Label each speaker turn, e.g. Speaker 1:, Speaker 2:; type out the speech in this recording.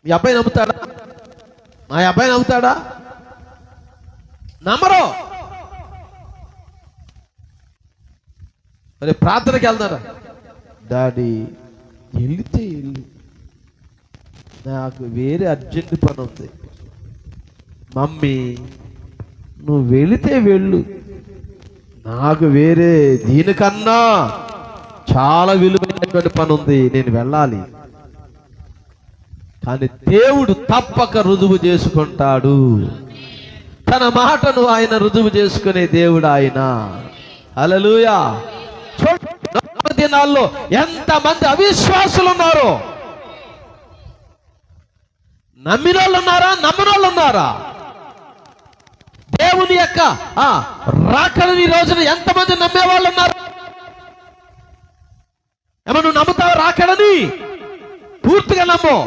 Speaker 1: మీ అబ్బాయి నమ్ముతాడా? మా అబ్బాయి నమ్ముతాడా? నమ్మరు. మరి ప్రార్థనకి వెళ్తారా? డాడీ వెళితే వెళ్ళు, నాకు వేరే అర్జెంట్ పని ఉంది. మమ్మీ నువ్వు వెళితే వెళ్ళు, నాకు వేరే దీనికన్నా చాలా విలువైనటువంటి పని ఉంది, నేను వెళ్ళాలి. కానీ దేవుడు తప్పక రుజువు చేసుకుంటాడు. తన మాటను ఆయన రుజువు చేసుకునే దేవుడు ఆయన. హల్లెలూయా. దినాల్లో ఎంతమంది అవిశ్వాసులు ఉన్నారో, నమ్మిన వాళ్ళు ఉన్నారా, నమ్మని వాళ్ళు ఉన్నారా? దేవుని యొక్క రాకడని రోజున ఎంతమంది నమ్మేవాళ్ళు ఉన్నారు? ఏమన్నా నువ్వు నమ్ముతావు రాకడని? పూర్తిగా నమ్ము.